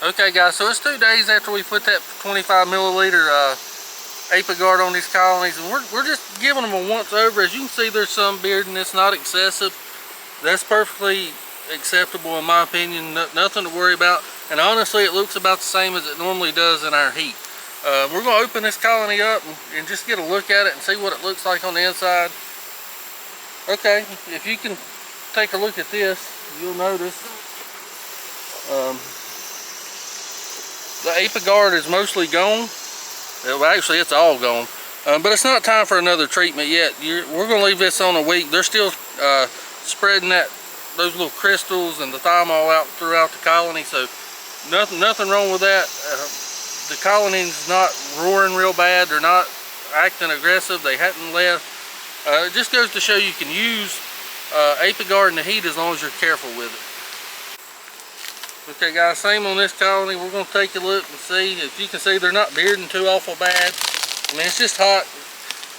Okay guys, so it's 2 days after we put that 25 milliliter Apiguard on these colonies, and we're just giving them a once over. As you can see, there's some bearding. It's not excessive. That's perfectly acceptable in my opinion. Nothing to worry about, and honestly it looks about the same as it normally does in our heat. We're going to open this colony up and just get a look at it and see what it looks like on the inside. Okay, if you can take a look at this, you'll notice the Apiguard is mostly gone. Well, actually, it's all gone. But it's not time for another treatment yet. We're going to leave this on a week. They're still spreading those little crystals and the thymol out throughout the colony, so nothing wrong with that. The colony's not roaring real bad. They're not acting aggressive. They hadn't left. It just goes to show you can use Apiguard in the heat as long as you're careful with it. Okay guys, same on this colony. We're going to take a look and see. If you can see, they're not bearding too awful bad. I mean, it's just hot.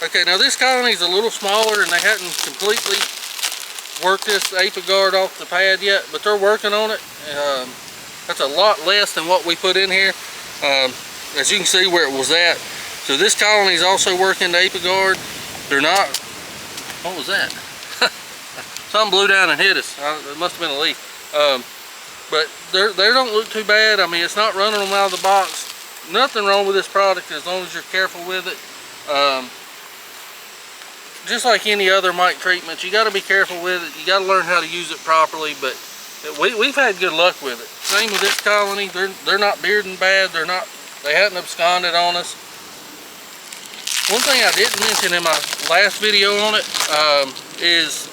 Okay, now this colony's a little smaller and they hadn't completely worked this Apiguard off the pad yet, but they're working on it. That's a lot less than what we put in here. As you can see where it was at. So this colony's also working the Apiguard. They're not, what was that? Something blew down and hit us. It must have been a leaf. But they don't look too bad. I mean, it's not running them out of the box. Nothing wrong with this product as long as you're careful with it. Just like any other mite treatment, you got to be careful with it. You got to learn how to use it properly. But we've had good luck with it. Same with this colony. They're not bearding bad. They hadn't absconded on us. One thing I didn't mention in my last video on it is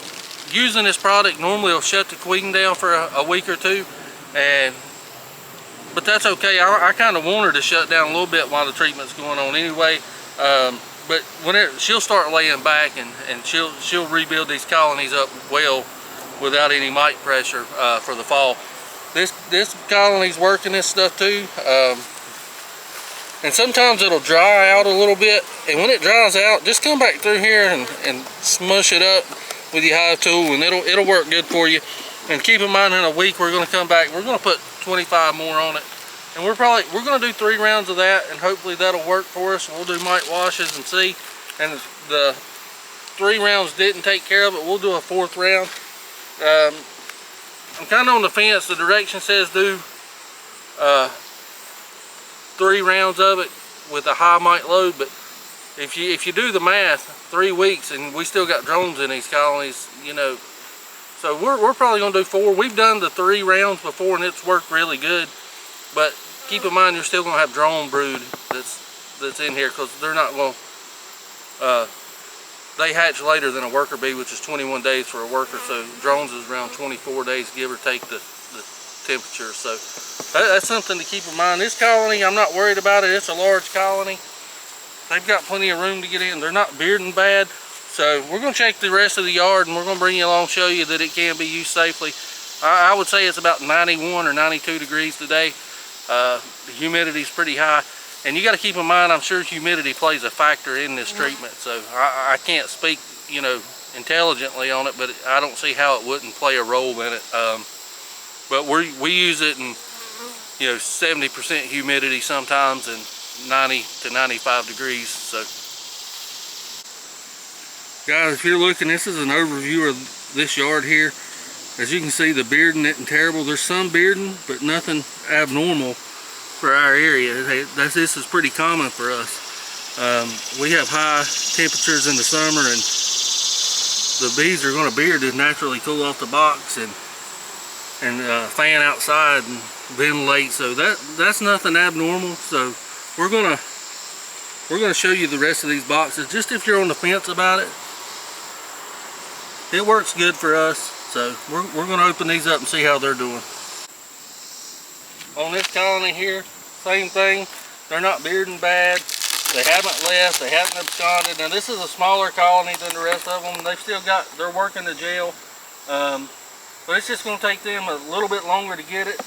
using this product normally will shut the queen down for a week or two. But that's okay. I kind of want her to shut down a little bit while the treatment's going on anyway. But she'll start laying back and she'll rebuild these colonies up well without any mite pressure for the fall. This colony's working this stuff too. And sometimes it'll dry out a little bit, and when it dries out, just come back through here and smush it up with your hive tool, and it'll work good for you. And keep in mind, in a week we're going to come back. We're going to put 25 more on it, and we're going to do 3 rounds of that, and hopefully that'll work for us. We'll do mite washes and see. And if the 3 rounds didn't take care of it, we'll do a 4th round. I'm kind of on the fence. The direction says do 3 rounds of it with a high mite load, but if you do the math, 3 weeks and we still got drones in these colonies, you know, so we're probably going to do 4. We've done the 3 rounds before and it's worked really good, but keep in mind you're still going to have drone brood that's in here, because they're not going they hatch later than a worker bee, which is 21 days for a worker, so drones is around 24 days give or take the temperature. So that's something to keep in mind. This colony, I'm not worried about it. It's a large colony. They've got plenty of room to get in. They're not bearding bad. So we're going to check the rest of the yard, and we're going to bring you along, show you that it can be used safely. I would say it's about 91 or 92 degrees today. The humidity is pretty high, and you got to keep in mind, I'm sure humidity plays a factor in this treatment. So I can't speak, you know, intelligently on it, but I don't see how it wouldn't play a role in it. But we use it in, you know, 70% humidity sometimes and 90 to 95 degrees. So guys, if you're looking, this is an overview of this yard here. As you can see, the bearding isn't terrible. There's some bearding, but nothing abnormal for our area. This is pretty common for us. We have high temperatures in the summer, and the bees are going to beard to naturally cool off the box and fan outside and ventilate, so that's nothing abnormal. So we're gonna show you the rest of these boxes, just if you're on the fence about it. It works good for us, so we're gonna open these up and see how they're doing. On this colony here, same thing. They're not bearding bad. They haven't left. They haven't absconded. Now this is a smaller colony than the rest of them. They're working the gel. But it's just going to take them a little bit longer to get it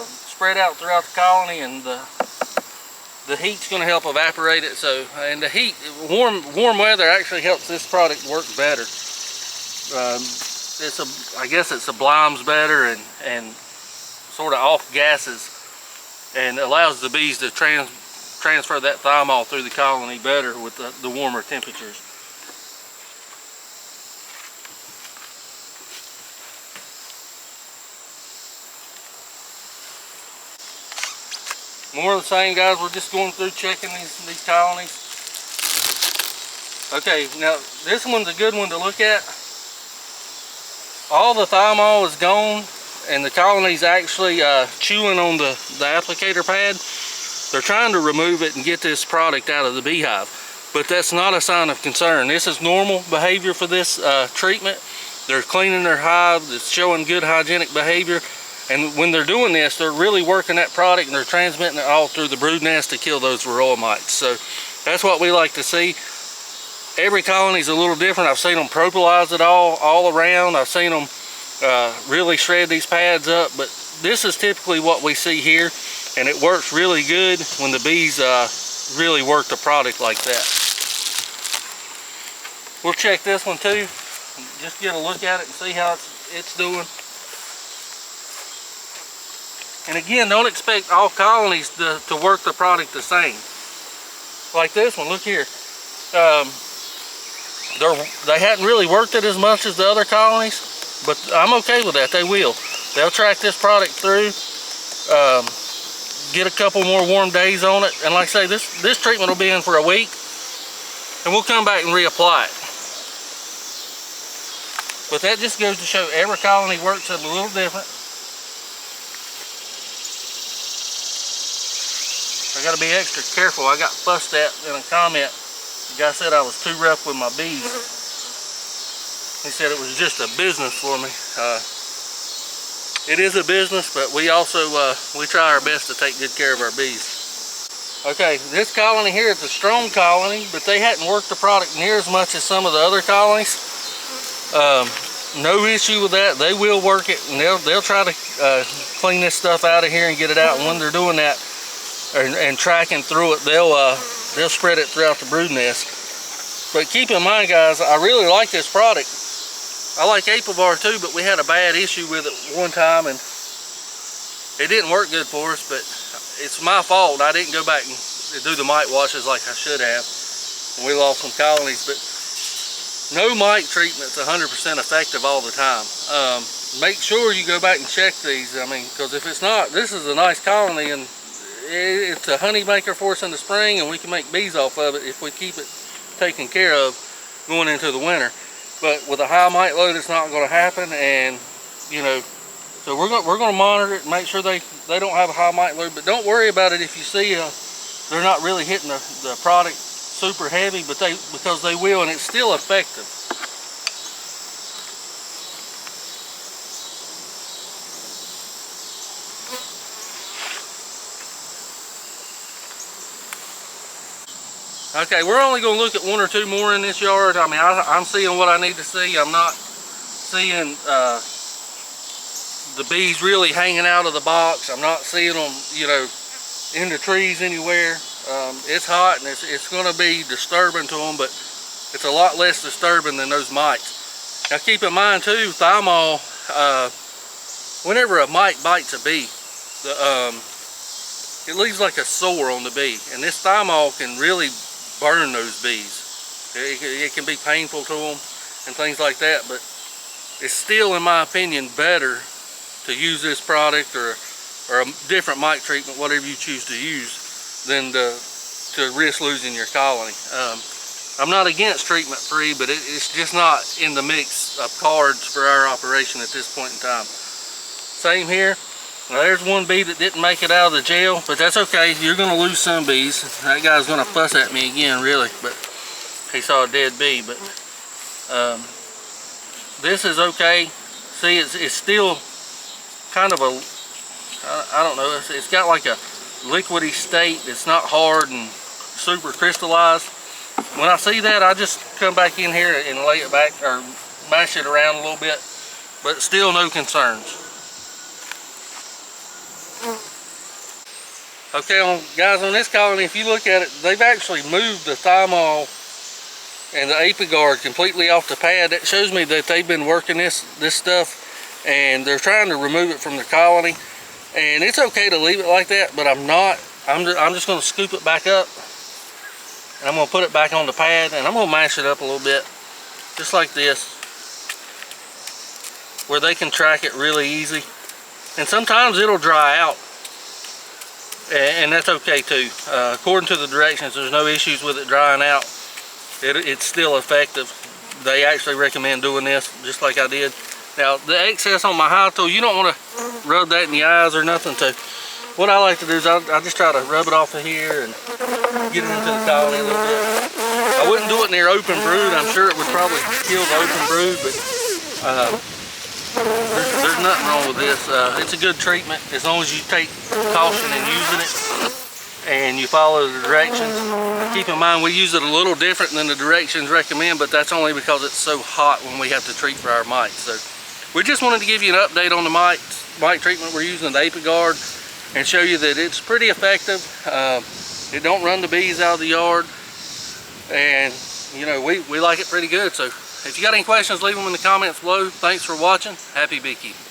spread out throughout the colony, and the heat's going to help evaporate it. So, and the heat, warm weather actually helps this product work better. I guess it sublimes better and sort of off gases and allows the bees to transfer that thymol through the colony better with the warmer temperatures. More of the same, guys. We're just going through checking these colonies. Okay, now this one's a good one to look at. All the thymol is gone and the colony's actually chewing on the applicator pad. They're trying to remove it and get this product out of the beehive, but that's not a sign of concern. This is normal behavior for this treatment. They're cleaning their hive. It's showing good hygienic behavior. And when they're doing this, they're really working that product and they're transmitting it all through the brood nest to kill those varroa mites. So that's what we like to see. Every colony is a little different. I've seen them propolize it all around. I've seen them really shred these pads up, but this is typically what we see here, and it works really good when the bees really work the product like that. We'll check this one too, just get a look at it and see how it's doing. And again, don't expect all colonies to work the product the same. Like this one, look here. They hadn't really worked it as much as the other colonies, but I'm okay with that. They will. They'll track this product through, get a couple more warm days on it, and like I say, this treatment will be in for a week, and we'll come back and reapply it. But that just goes to show every colony works a little different. I got to be extra careful. I got fussed at in a comment. The guy said I was too rough with my bees. He said it was just a business for me. It is a business, but we also we try our best to take good care of our bees. Okay, this colony here is a strong colony, but they hadn't worked the product near as much as some of the other colonies. No issue with that. They will work it, and they'll try to clean this stuff out of here and get it out. And when they're doing that and tracking through it, they'll spread it throughout the brood nest. But keep in mind, guys, I really like this product. I like Apiguard too, but we had a bad issue with it one time and it didn't work good for us, but it's my fault. I didn't go back and do the mite washes like I should have. We lost some colonies, but no mite treatment's 100% effective all the time. Make sure you go back and check these. I mean, because if it's not, this is a nice colony and it's a honey maker for us in the spring, and we can make bees off of it if we keep it taken care of going into the winter. But with a high mite load, it's not going to happen, and you know, so we're going to monitor it and make sure they don't have a high mite load. But don't worry about it if you see they're not really hitting the product super heavy, but because they will, and it's still effective. Okay, we're only going to look at one or two more in this yard. I mean, I'm seeing what I need to see. I'm not seeing the bees really hanging out of the box. I'm not seeing them, you know, in the trees anywhere. It's hot and it's going to be disturbing to them, but it's a lot less disturbing than those mites. Now keep in mind too, thymol, whenever a mite bites a bee, it leaves like a sore on the bee, and this thymol can really burn those bees. It can be painful to them and things like that, but it's still, in my opinion, better to use this product or a different mite treatment, whatever you choose to use, than to risk losing your colony. I'm not against treatment-free, but it's just not in the mix of cards for our operation at this point in time. Same here. Now, there's one bee that didn't make it out of the jail, but that's okay. You're going to lose some bees. That guy's going to fuss at me again, really, but he saw a dead bee. But this is okay. See, it's still kind of a, I don't know, it's got like a liquidy state. It's not hard and super crystallized. When I see that, I just come back in here and lay it back or mash it around a little bit, but still no concerns. Okay, guys, on this colony, if you look at it, they've actually moved the thymol and the Apiguard completely off the pad. That shows me that they've been working this stuff, and they're trying to remove it from the colony. And it's okay to leave it like that, but I'm not. I'm just going to scoop it back up, and I'm going to put it back on the pad, and I'm going to mash it up a little bit, just like this, where they can track it really easy. And sometimes it'll dry out, and that's okay too. According to the directions, there's no issues with it drying out. It's still effective. They actually recommend doing this just like I did. Now the excess on my high tool, you don't want to rub that in the eyes or nothing. So what I like to do is I just try to rub it off of here and get it into the colony a little bit. I wouldn't do it near open brood. I'm sure it would probably kill the open brood, but there's nothing wrong with this. It's a good treatment as long as you take caution in using it and you follow the directions. Keep in mind we use it a little different than the directions recommend, but that's only because it's so hot when we have to treat for our mites. So we just wanted to give you an update on the mite treatment we're using, the Apiguard, and show you that it's pretty effective. It don't run the bees out of the yard, and you know, we like it pretty good. So if you got any questions, leave them in the comments below. Thanks for watching. Happy beekeeping.